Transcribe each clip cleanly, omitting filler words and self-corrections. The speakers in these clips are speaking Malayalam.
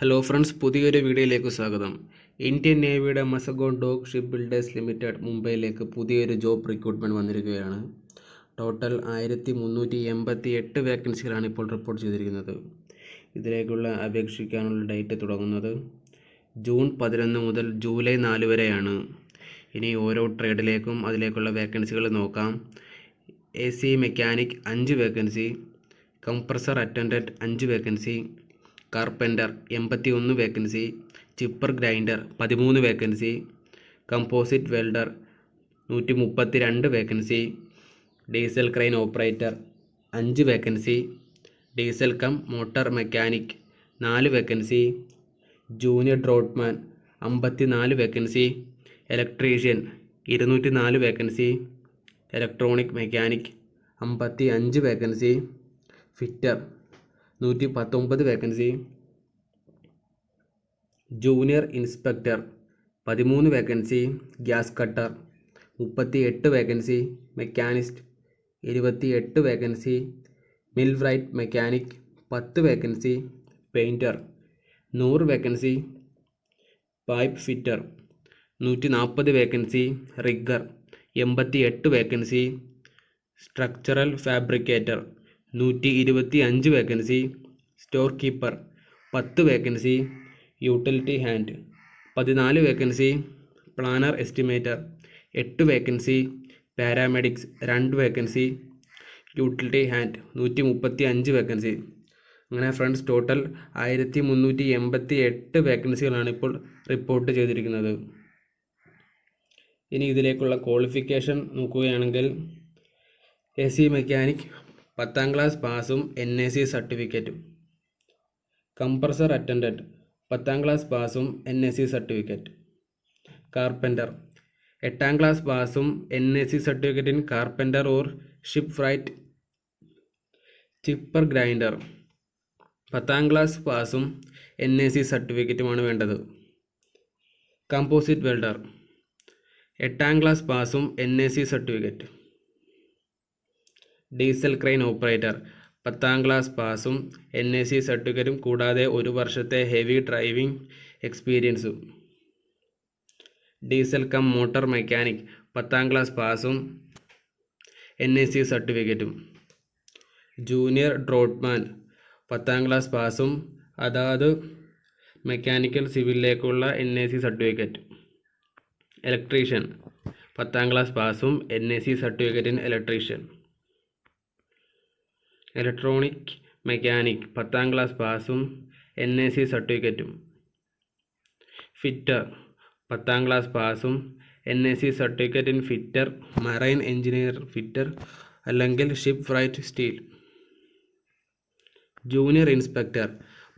ഹലോ ഫ്രണ്ട്സ്, പുതിയൊരു വീഡിയോയിലേക്ക് സ്വാഗതം. ഇന്ത്യൻ നേവിയുടെ Mazagon Dock Ship Builders Limited മുംബൈയിലേക്ക് പുതിയൊരു ജോബ് റിക്രൂട്ട്മെൻറ്റ് വന്നിരിക്കുകയാണ്. ടോട്ടൽ 1388 വേക്കൻസികളാണ് ഇപ്പോൾ റിപ്പോർട്ട് ചെയ്തിരിക്കുന്നത്. ഇതിലേക്കുള്ള അപേക്ഷിക്കാനുള്ള ഡേറ്റ് തുടങ്ങുന്നത് ജൂൺ 11 മുതൽ ജൂലൈ 4 വരെയാണ്. ഇനി ഓരോ ട്രേഡിലേക്കും അതിലേക്കുള്ള വേക്കൻസികൾ നോക്കാം. AC mechanic 5 vacancy, compressor attendant 5 vacancy, carpenter 81 vacancy, chipper grinder 13 vacancy, composite welder 132 vacancy, diesel crane operator 5 vacancy, diesel cum motor mechanic 4 vacancy, junior draughtsman 54 vacancy, electrician 204 vacancy, electronic mechanic 55 vacancy, fitter 119 vacancy, junior inspector 13 vacancy, gas cutter 38 vacancy, machinist 28 vacancy, millwright mechanic 10 vacancy, painter 100 vacancy, pipe fitter 140 vacancy, റിഗ്ഗർ 88 vacancy, structural fabricator 125 vacancy, store keeper 10 vacancy, utility hand 14 vacancy, planner estimator 8 vacancy, paramedics 2 vacancy, utility hand 135 vacancy. അങ്ങനെ ഫ്രണ്ട്സ്, ടോട്ടൽ 1388 വേക്കൻസികളാണ് ഇപ്പോൾ റിപ്പോർട്ട് ചെയ്തിരിക്കുന്നത്. ഇനി ഇതിലേക്കുള്ള ക്വാളിഫിക്കേഷൻ നോക്കുകയാണെങ്കിൽ AC മെക്കാനിക് 10ാം ക്ലാസ് പാസും NAC സർട്ടിഫിക്കറ്റും, കംപ്രസർ അറ്റൻഡൻറ്റ് 10ാം ക്ലാസ് പാസും NAC സർട്ടിഫിക്കറ്റ്, കാർപ്പൻ്റർ 8ാം ക്ലാസ് പാസും NAC certificate in carpenter or ship wright, chipper grinder 10ാം ക്ലാസ് പാസും NAC സർട്ടിഫിക്കറ്റുമാണ് വേണ്ടത്. കമ്പോസിറ്റ് വെൽഡർ 8ാം ക്ലാസ് പാസും NAC certificate, diesel crane operator 10ാം ക്ലാസ് പാസും NAC സർട്ടിഫിക്കറ്റും കൂടാതെ 1 വർഷത്തെ ഹെവി ഡ്രൈവിംഗ് എക്സ്പീരിയൻസും, ഡീസൽ കം മോട്ടോർ മെക്കാനിക് 10ാം ക്ലാസ് പാസും NAC സർട്ടിഫിക്കറ്റും, ജൂനിയർ ഡ്രോട്ട്മാൻ 10ാം ക്ലാസ് പാസും അതാത് മെക്കാനിക്കൽ സിവിലിലേക്കുള്ള NAC സർട്ടിഫിക്കറ്റ്, ഇലക്ട്രീഷ്യൻ 10ാം ക്ലാസ് പാസും NAC certificate in electrician, electronic mechanic 10ാം ക്ലാസ് പാസും NAC സർട്ടിഫിക്കറ്റും, ഫിറ്റർ 10ാം ക്ലാസ് പാസും NAC certificate in fitter, marine engineer fitter അല്ലെങ്കിൽ ship wright steel, junior inspector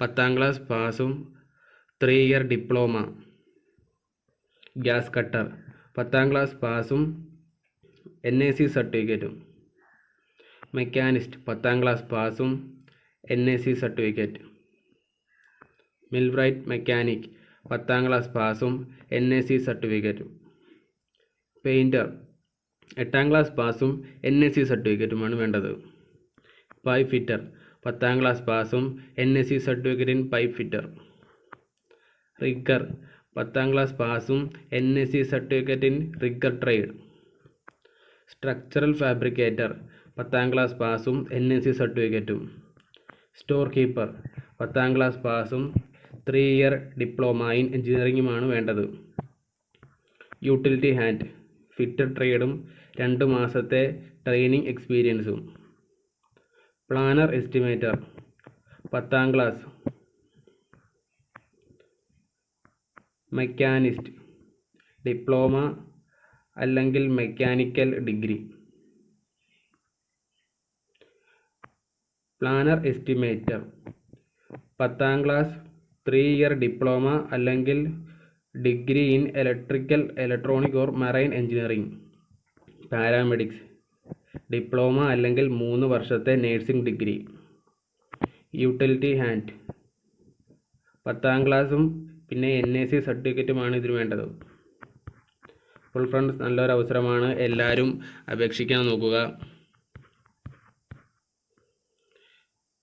10ാം ക്ലാസ് പാസും 3 ഇയർ ഡിപ്ലോമ, ഗ്യാസ് കട്ടർ 10ാം ക്ലാസ് പാസും NAC സർട്ടിഫിക്കറ്റും, മെക്കാനിസ്റ്റ് 10ാം ക്ലാസ് പാസും NAC സർട്ടിഫിക്കറ്റ്, മിൽറൈറ്റ് മെക്കാനിക് 10ാം ക്ലാസ് പാസും NAC സർട്ടിഫിക്കറ്റും, പെയിൻറ്റർ 8ാം ക്ലാസ് പാസും NAC സർട്ടിഫിക്കറ്റുമാണ് വേണ്ടത്. പൈപ്പ് ഫിറ്റർ 10ാം ക്ലാസ് പാസും NAC certificate in pipe fitter, rigger 10ാം ക്ലാസ് പാസും NAC certificate in rigger trade, structural fabricator 10ാം ക്ലാസ് പാസും NAC സർട്ടിഫിക്കറ്റും, സ്റ്റോർ കീപ്പർ 10ാം ക്ലാസ് പാസും 3 ഇയർ ഡിപ്ലോമ ഇൻ എഞ്ചിനീയറിംഗുമാണ് വേണ്ടത്. യൂട്ടിലിറ്റി ഹാൻഡ് ഫിറ്റർ ട്രേഡും 2 മാസത്തെ ട്രെയിനിങ് എക്സ്പീരിയൻസും, പ്ലാനർ എസ്റ്റിമേറ്റർ 10ാം ക്ലാസ്, മെക്കാനിസ്റ്റ് ഡിപ്ലോമ അല്ലെങ്കിൽ മെക്കാനിക്കൽ ഡിഗ്രി, പ്ലാനർ എസ്റ്റിമേറ്റർ 10ാം ക്ലാസ് 3 ഇയർ ഡിപ്ലോമ അല്ലെങ്കിൽ degree in electrical, electronic or marine engineering, paramedics diploma അല്ലെങ്കിൽ 3 വർഷത്തെ നേഴ്സിംഗ് ഡിഗ്രി, യൂട്ടിലിറ്റി ഹാൻഡ് 10ാം ക്ലാസ്സും പിന്നെ NAC സർട്ടിഫിക്കറ്റുമാണ് ഇതിന് വേണ്ടത്. അപ്പോൾ ഫ്രണ്ട്സ്, നല്ലൊരു അവസരമാണ്, എല്ലാവരും അപേക്ഷിക്കാൻ നോക്കുക.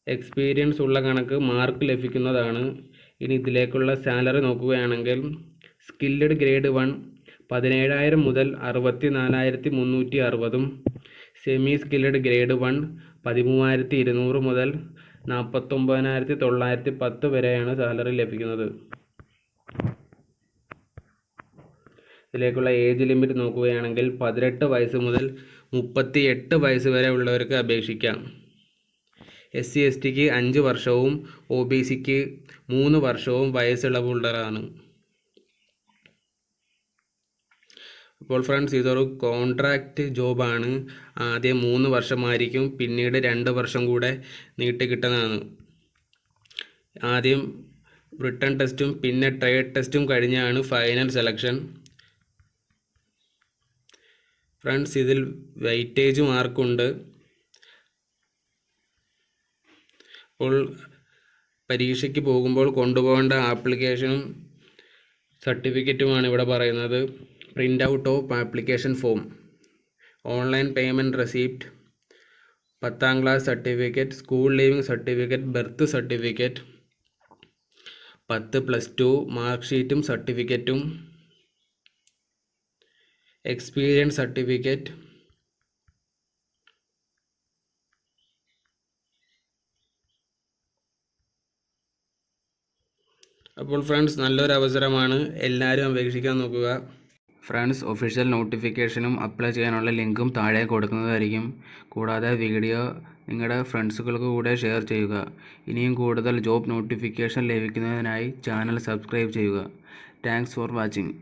എക്സ്പീരിയൻസ് ഉള്ള കണക്ക് മാർക്ക് ലഭിക്കുന്നതാണ്. ഇനി ഇതിലേക്കുള്ള സാലറി നോക്കുകയാണെങ്കിൽ സ്കില്ലഡ് ഗ്രേഡ് 1 17,000 മുതൽ 64,360 സെമി സ്കില്ലഡ് ഗ്രേഡ് 1 13,200 മുതൽ 49,910 വരെയാണ് സാലറി ലഭിക്കുന്നത്. ഇതിലേക്കുള്ള ഏജ് ലിമിറ്റ് നോക്കുകയാണെങ്കിൽ 18 വയസ്സ് മുതൽ 38 വയസ്സ് വരെ ഉള്ളവർക്ക് അപേക്ഷിക്കാം. SC/STക്ക് 5 വർഷവും OBCക്ക് 3 വർഷവും വയസ്സിളവുള്ളതാണ്. അപ്പോൾ ഫ്രണ്ട്സ്, ഇതൊരു കോൺട്രാക്റ്റ് ജോബാണ്. ആദ്യം 3 വർഷമായിരിക്കും, പിന്നീട് 2 വർഷം കൂടെ നീട്ടിക്കിട്ടുന്നതാണ്. ആദ്യം റിട്ടൺ ടെസ്റ്റും പിന്നെ ട്രേഡ് ടെസ്റ്റും കഴിഞ്ഞാണ് ഫൈനൽ സെലക്ഷൻ. ഫ്രണ്ട്സ്, ഇതിൽ വെയിറ്റേജ് മാർക്കുണ്ട്. അപ്പോൾ പരീക്ഷയ്ക്ക് പോകുമ്പോൾ കൊണ്ടുപോകേണ്ട ആപ്ലിക്കേഷനും സർട്ടിഫിക്കറ്റുമാണ് ഇവിടെ പറയുന്നത്. Print out of application form, online payment receipt, 10ാം class certificate, school leaving certificate, birth certificate, 10+2 mark ഷീറ്റും സർട്ടിഫിക്കറ്റും, എക്സ്പീരിയൻസ് സർട്ടിഫിക്കറ്റ്, അപ്പോൾ ഫ്രണ്ട്സ്, നല്ലൊരു അവസരമാണ്. എല്ലാവരും അപേക്ഷിക്കാൻ നോക്കുക. ഫ്രണ്ട്സ്, ഒഫീഷ്യൽ നോട്ടിഫിക്കേഷനും അപ്ലൈ ചെയ്യാനുള്ള ലിങ്കും താഴെ കൊടുക്കുന്നതായിരിക്കും. കൂടാതെ വീഡിയോ നിങ്ങളുടെ ഫ്രണ്ട്സുകൾക്ക് കൂടെ ഷെയർ ചെയ്യുക. ഇനിയും കൂടുതൽ ജോബ് നോട്ടിഫിക്കേഷൻ ലഭിക്കുന്നതിനായി ചാനൽ സബ്സ്ക്രൈബ് ചെയ്യുക. Thanks for watching.